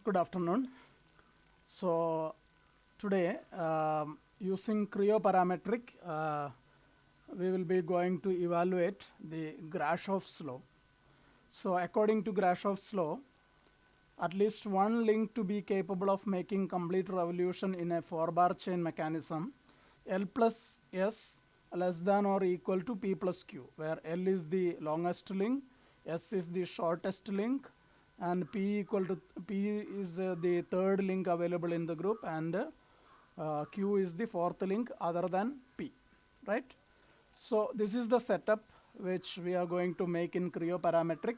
Good afternoon. So today, using cryoparametric, we will be going to evaluate the Grashoff's law. So according to Grashoff's law, at least one link to be capable of making complete revolution in a 4-bar chain mechanism, L plus S less than or equal to P plus Q, where L is the longest link, S is the shortest link, and P is the third link available in the group, and Q is the fourth link other than P, right? So this is the setup which we are going to make in cryoparametric.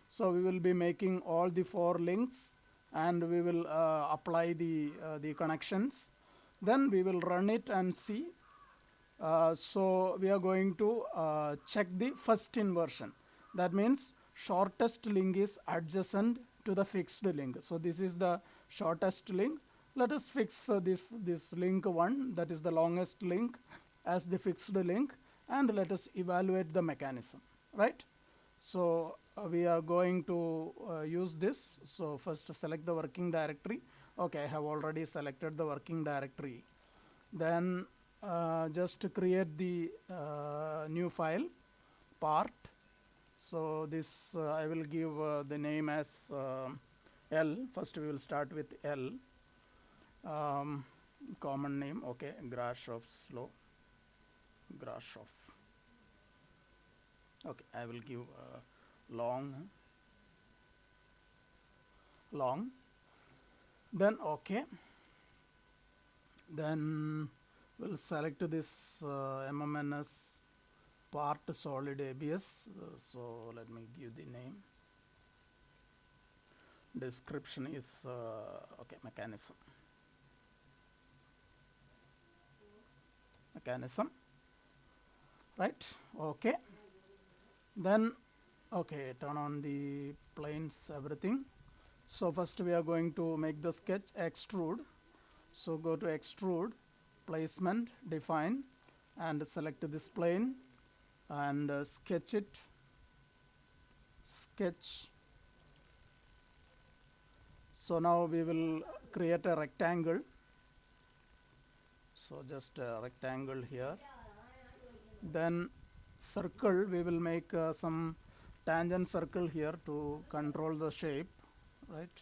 So we will be making all the 4 links, and we will apply the connections. Then we will run it and see. So we are going to check the first inversion. That means shortest link is adjacent to the fixed link. So this is the shortest link. Let us fix this link 1, that is the longest link, as the fixed link, and let us evaluate the mechanism, right? So we are going to use this. So first select the working directory. Okay, I have already selected the working directory. Then just create the new file part. So this I will give the name as L. First we will start with L. Common name, okay, Grashoff's law. Grashoff. Okay, I will give long. Then okay. Then we'll select this MMNS part solid ABS. So let me give the name. Description is okay, mechanism, right? Okay. Then okay, turn on the planes, everything. So first we are going to make the sketch, extrude. So go to extrude, placement, define, and select this plane and sketch it. Sketch. So now we will create a rectangle. So just a rectangle here. Then circle, we will make some tangent circle here to control the shape, right?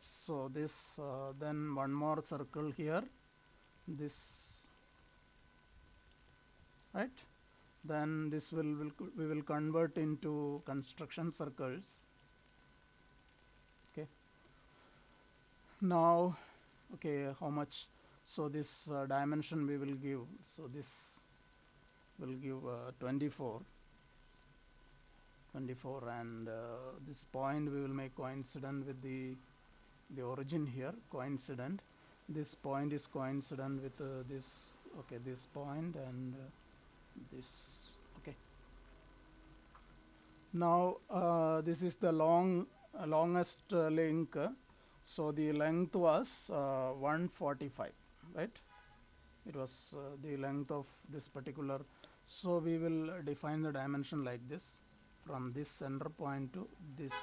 So this, then one more circle here, this, right? Then this we will convert into construction circles. Okay. Now, okay, how much? So this dimension we will give. So this will give 24, and this point we will make coincident with the origin here, coincident. This point is coincident with this, okay, this point and this, okay. Now this is the longest link. So the length was 145, right? It was the length of this particular. So we will define the dimension like this, from this center point to this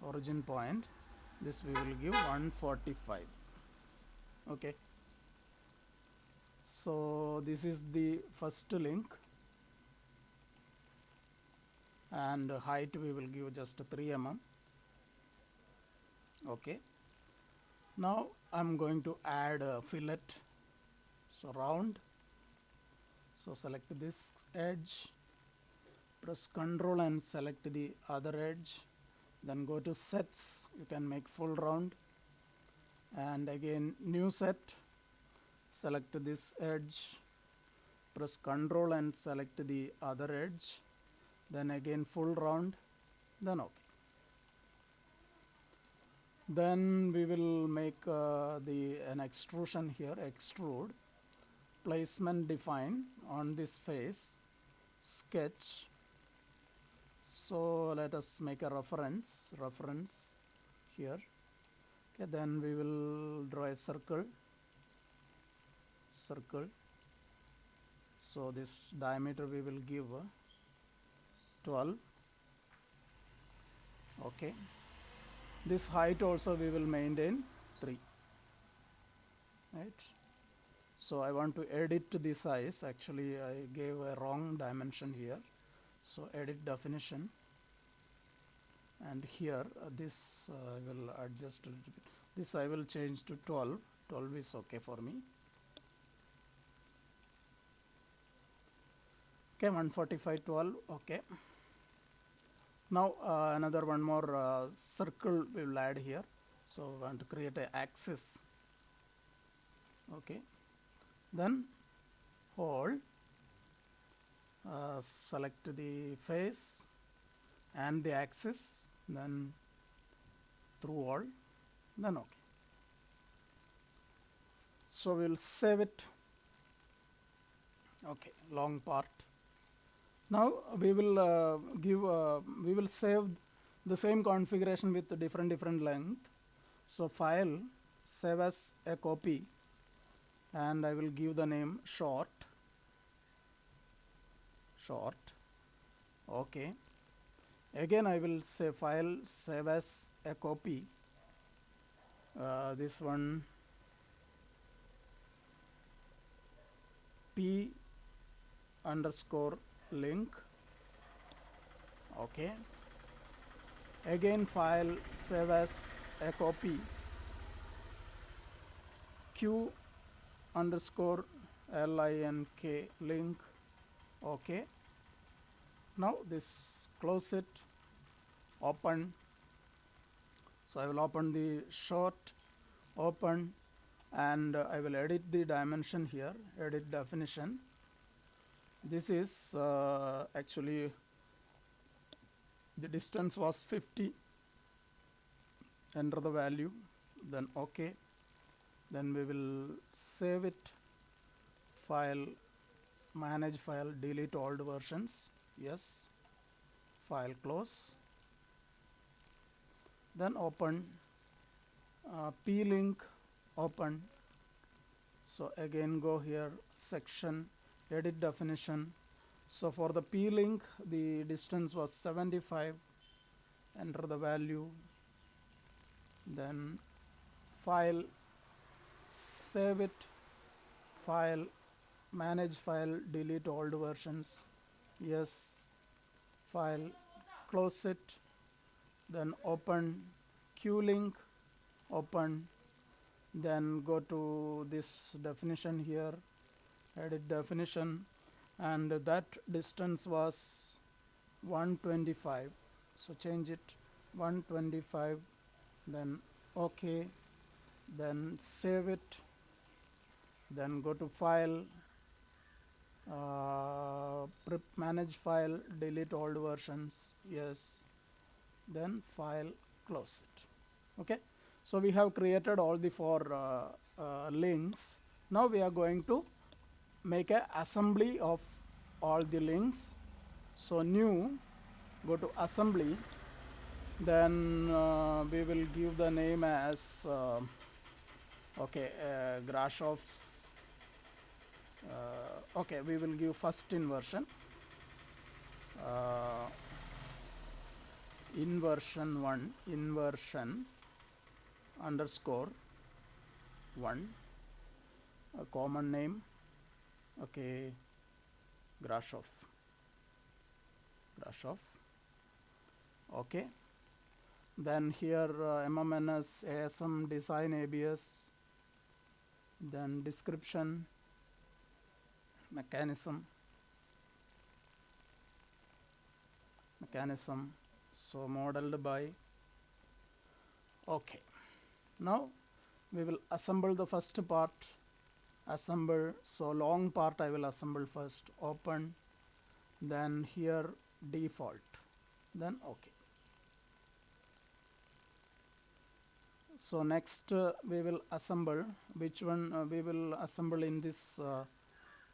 origin point. This we will give 145. Okay. So this is the first link, and height we will give just 3 mm. Okay. Now I'm going to add a fillet. So round. So select this edge, press Ctrl and select the other edge. Then go to sets. You can make full round, and again new set. Select this edge, press Ctrl and select the other edge. Then again full round. Then okay. Then we will make an extrusion here. Extrude, placement, define on this face, sketch. So let us make a reference here. Okay, then we will draw a circle. So this diameter we will give 12. Okay. This height also we will maintain 3, right? So I want to edit the size. Actually I gave a wrong dimension here, so edit definition, and here this I will adjust a little bit. This I will change to 12. 12 is okay for me. Okay, 145 12. Okay, now another one more circle we will add here. So we want to create a axis. Okay, then hold, select the face and the axis, then through all, then okay. So we'll save it. Okay, long part. Now we will we will save the same configuration with the different length. So file, save as a copy, and I will give the name short. Okay, again I will say file, save as a copy, this one p underscore link. Okay, again file, save as a copy, q underscore link link. Okay, now this, close it, open. So I will open the short, open, and I will edit the dimension here, edit definition. This is actually the distance was 50. Enter the value, then okay, then we will save it, file, manage file, delete old versions, yes, file, close, then open, p-link, open. So again go here, section, edit definition. So for the p-link the distance was 75, enter the value, then file, save it, file, manage file, delete old versions, yes, file, close it, then open, q-link, open, then go to this definition here, edit definition, and that distance was 125, so change it 125, then okay, then save it, then go to file, manage file, delete old versions, yes, then file, close it. Okay, so we have created all the 4 links. Now we are going to make a assembly of all the links. So new, go to assembly, then we will give the name as okay, Grashoff's, okay, we will give first inversion, inversion 1, inversion underscore 1, a common name, okay, Grashoff, okay, then here MMNS, ASM, design ABS, then description, mechanism, so modeled by, okay. Now we will assemble the first part, assemble, so long part I will assemble first, open, then here default, then okay. So next we will assemble, which one we will assemble in this,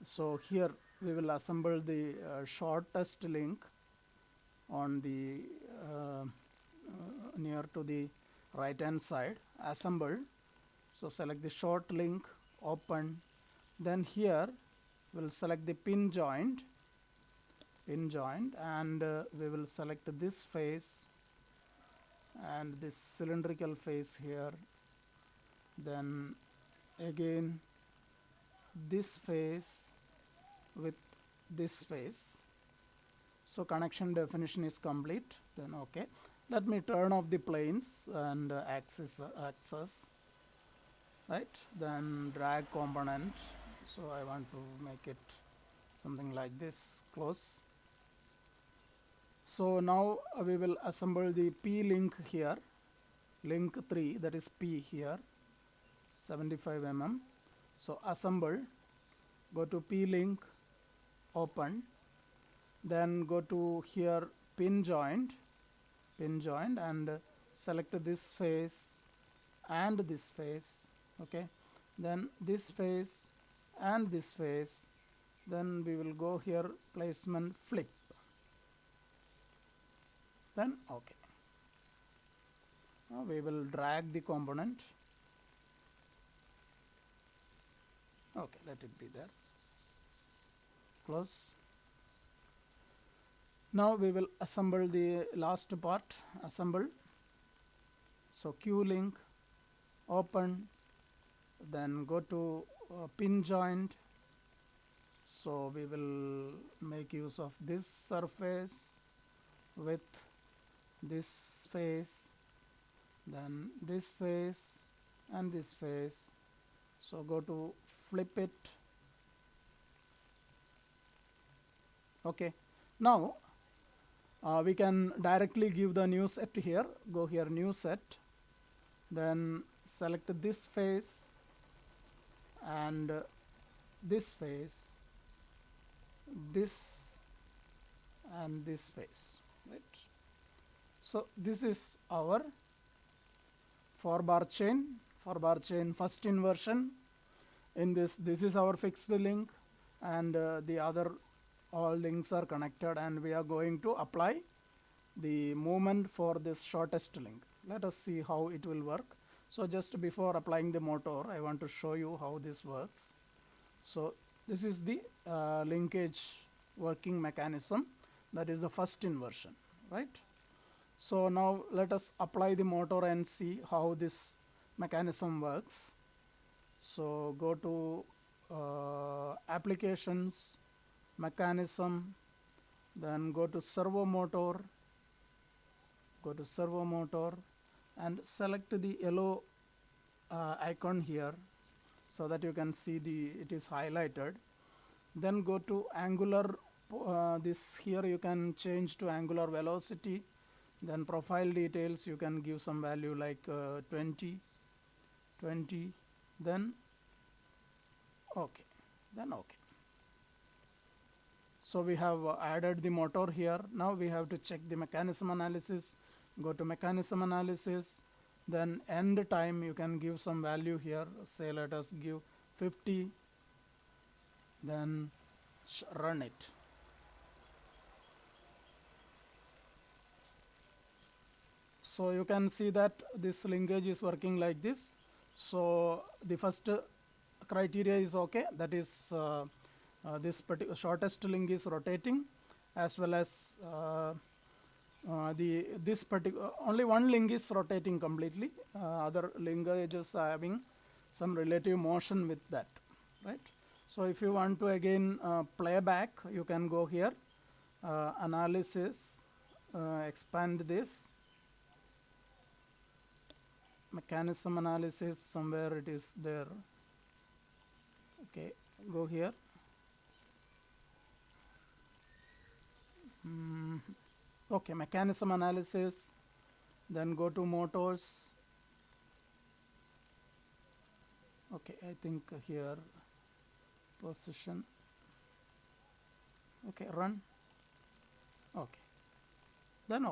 so here we will assemble the shortest link on the near to the right hand side, assemble. So select the short link, open, then here we'll select the pin joint, and we will select this face, and this cylindrical face here, then again this face with this face. So connection definition is complete. Then okay, let me turn off the planes and axis, right? Then drag component. So I want to make it something like this, close. So now we will assemble the P link here, link 3, that is P here, 75 mm. So assemble, go to P link, open, then go to here pin joint, and select this face and this face. Okay, then this face and this face, then we will go here placement flip, then okay. Now we will drag the component. Okay, let it be there, close. Now we will assemble the last part, assemble. So Q link, open, then go to pin joint. So we will make use of this surface with this face, then this face and this face. So go to flip it. Okay, now we can directly give the new set here. Go here, new set, then select this face and this face, this and this face, right? So this is our 4-bar chain first inversion. In this is our fixed link, and the other all links are connected, and we are going to apply the movement for this shortest link. Let us see how it will work. So just before applying the motor, I want to show you how this works. So this is the linkage working mechanism, that is the first inversion, right? So now let us apply the motor and see how this mechanism works. So go to applications, mechanism, then go to servo motor, and select the yellow icon here so that you can see it is highlighted. Then go to angular, this here you can change to angular velocity. Then profile details, you can give some value like 20, then okay, So we have added the motor here. Now we have to check the mechanism analysis. Go to mechanism analysis, then end time, you can give some value here. Say let us give 50, then run it. So you can see that this linkage is working like this. So the first criteria is okay, that is this particular shortest link is rotating, as well as this particular only one link is rotating completely, other linkages are having some relative motion with that, right? So if you want to again play back, you can go here, analysis, expand this, mechanism analysis, somewhere it is there. Okay, go here. Okay, mechanism analysis, then go to motors. Okay, I think here position. Okay, run. Okay, then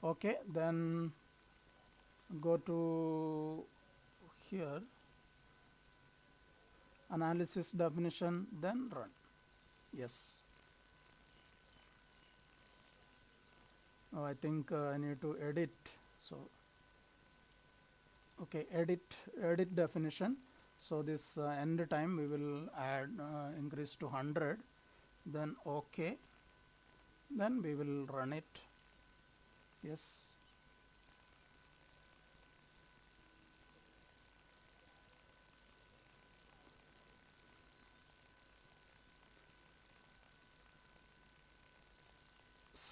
okay, then go to here, analysis definition, then run. Yes. Oh, I think I need to edit. So okay, edit definition. So this end time we will add increase to 100, then okay, then we will run it. Yes.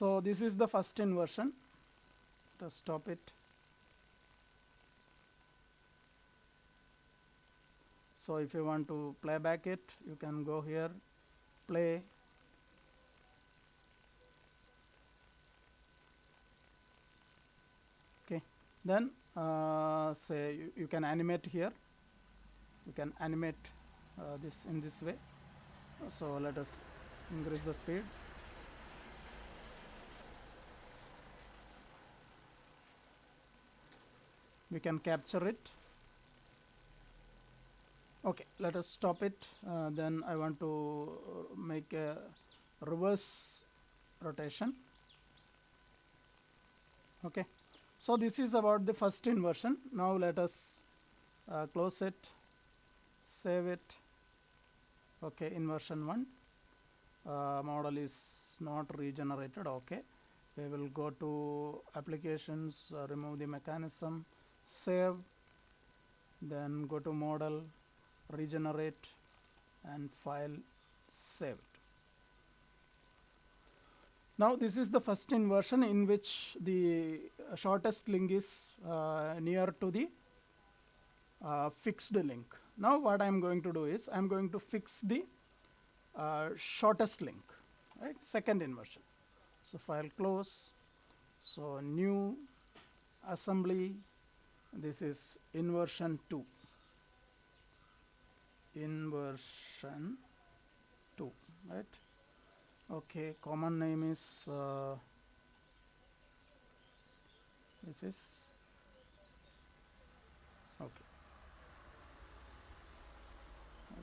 So this is the first inversion. Just stop it. So if you want to play back it, you can go here, play. Okay, then say you can animate here. You can animate this in this way. So let us increase the speed. We can capture it. Okay, let us stop it. Then I want to make a reverse rotation. Okay, so this is about the first inversion. Now let us close it, save it. Okay, inversion 1 model is not regenerated. Okay, we will go to applications, remove the mechanism, save, then go to model, regenerate, and file, save it. Now this is the first inversion in which the shortest link is near to the fixed link. Now what I am going to do is I am going to fix the shortest link, right? Second inversion. So file close. So new assembly. This is inversion 2. Inversion 2, right? Okay, common name is this is okay,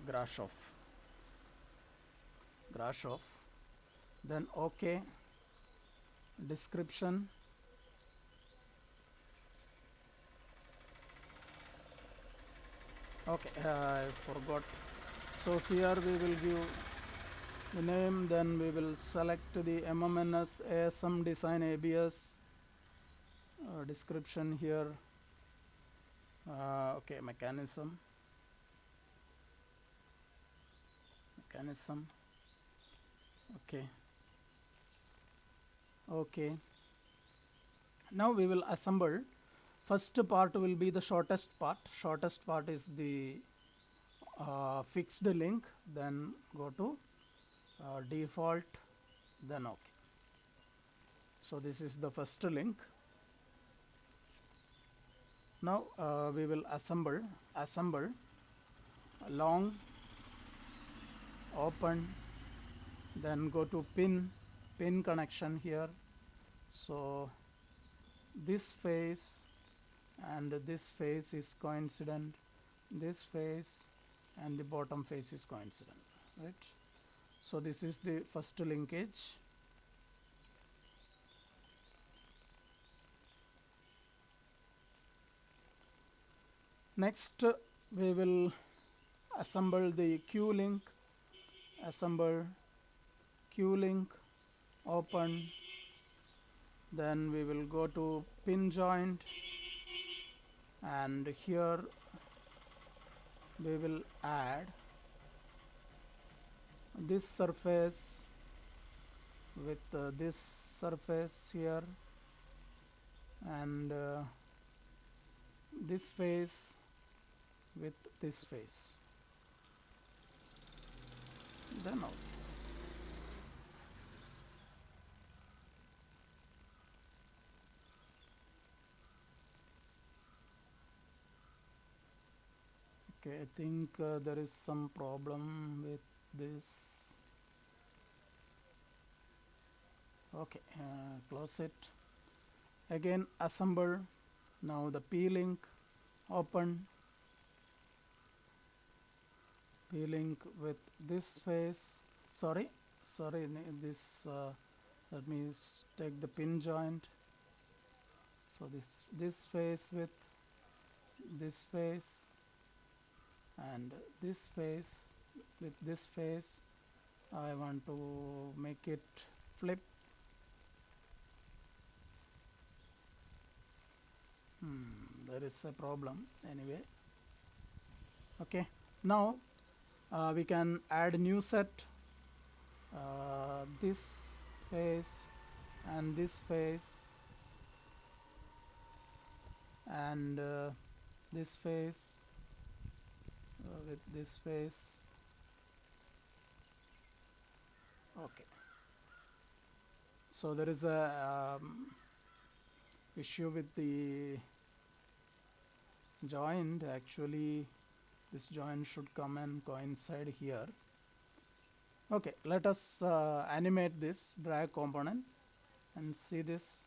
Grashof. Then okay, description. Okay, I forgot. So here we will give the name, then we will select the MMNS ASM design ABS description here. Okay, mechanism. Okay. Okay. Now we will assemble. First part will be the shortest part. Shortest part is the fixed link. Then go to default. Then okay. So this is the first link. Now we will assemble long, open, then go to pin connection here. So this face and this face is coincident, this face and the bottom face is coincident, right? So this is the first linkage. Next we will assemble the Q link, open, then we will go to pin joint, and here we will add this surface with this surface here, and this face with this face. Then out. Okay, I think there is some problem with this. Okay, close it. Again assemble. Now the P-link, open, P-link with this face. Sorry, this let me take the pin joint. So this face with this face, and this face with this face. I want to make it flip. There is a problem anyway. Okay, now we can add new set, this face and this face, and this face with this face. Okay, so there is a issue with the joint. Actually, this joint should come and coincide here. Okay, let us animate this drag component and see this.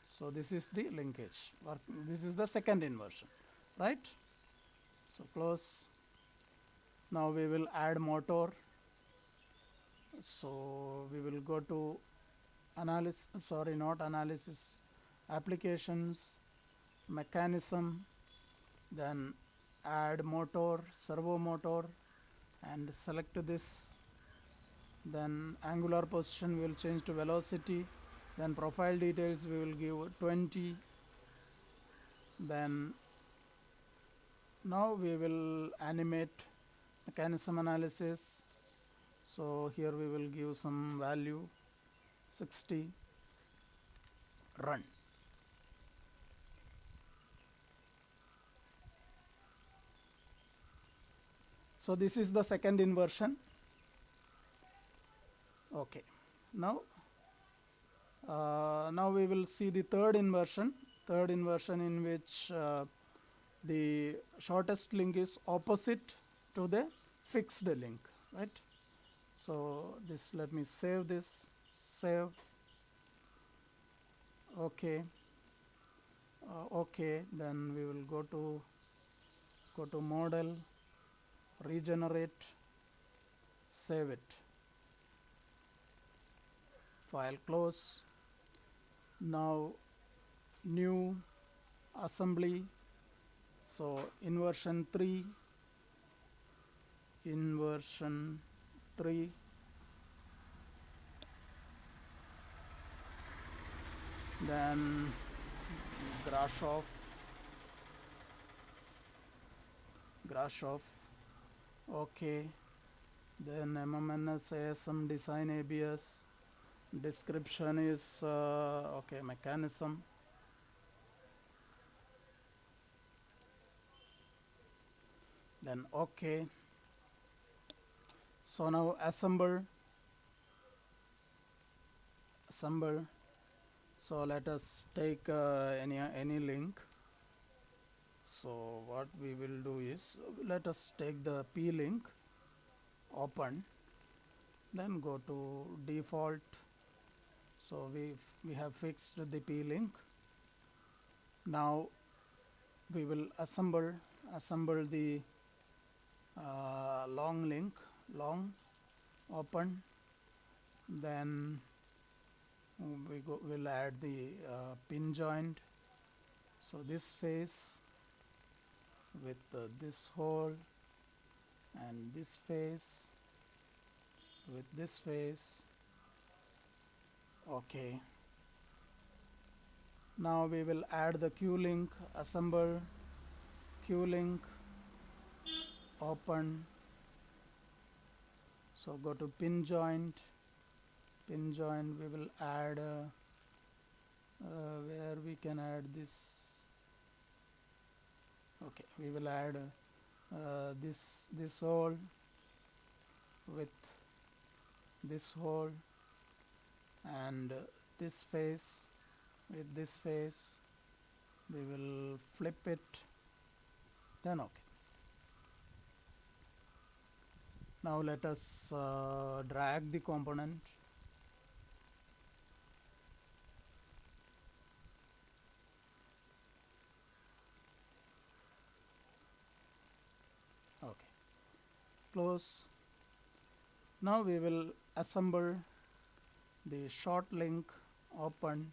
So this is the linkage, or this is the second inversion, right? So close. Now we will add motor. So we will go to analysis, sorry, not analysis, applications, mechanism, then add motor, servo motor, and select this. Then angular position we will change to velocity. Then profile details we will give 20. Then now we will animate mechanism analysis. So here we will give some value 60. Run. So this is the second inversion. Okay, now we will see the third inversion in which the shortest link is opposite to the fixed link, right? So this, let me save this, save. Okay, okay, then we will go to model, regenerate, save it, file close. Now new assembly, so inversion 3, then Grashof, okay, then MMNS ASM design ABS, description is okay, mechanism, then okay. So now assemble. So let us take any link. So what we will do is, let us take the P link, open, then go to default. So we have fixed the P link. Now we will assemble the long link, long, open, then we'll add the pin joint. So this face with this hole, and this face with this face. Okay, now we will add the Q link, assemble Q link, open. So go to pin joint, we will add where we can add this. Okay, we will add this hole with this hole, and this face with this face. We will flip it, then okay. Now let us drag the component. Okay, close. Now we will assemble the short link, open.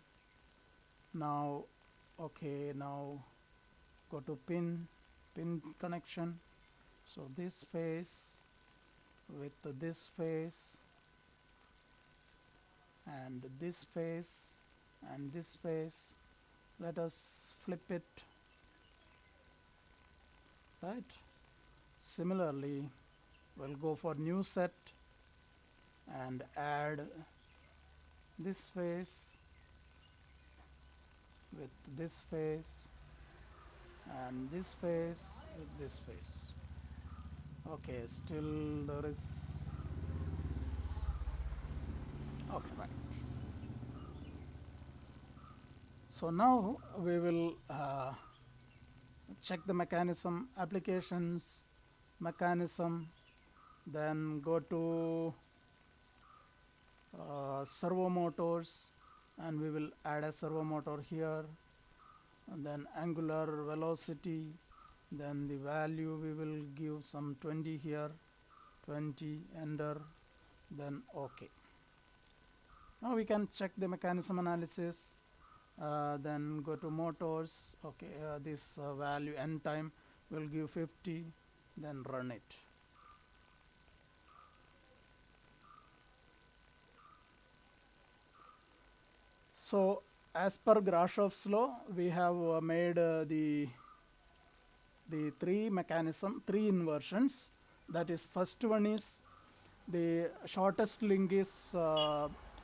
Now okay, now go to pin connection. So this face with this face, and this face, and this face. Let us flip it, right? Similarly, we'll go for new set and add this face with this face and this face with this face. Okay, still there is, okay, right. So now we will check the mechanism, applications, mechanism, then go to servo motors, and we will add a servo motor here, and then angular velocity, then the value we will give some 20 here, 20, enter, then OK. Now we can check the mechanism analysis, then go to motors. Okay, this value n time will give 50, then run it. So as per Grashoff's law, we have made the three inversions. That is, first one is the shortest link is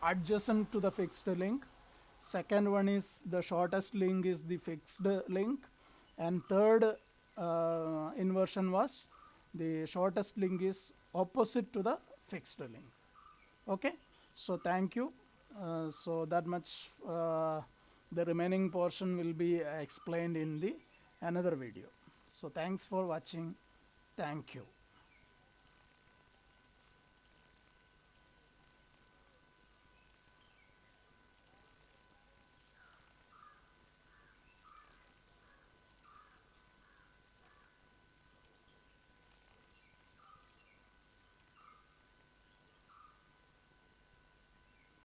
adjacent to the fixed link. Second one is the shortest link is the fixed link. And third inversion was the shortest link is opposite to the fixed link. Okay, so thank you. So that much, the remaining portion will be explained in the another video. So thanks for watching. Thank you.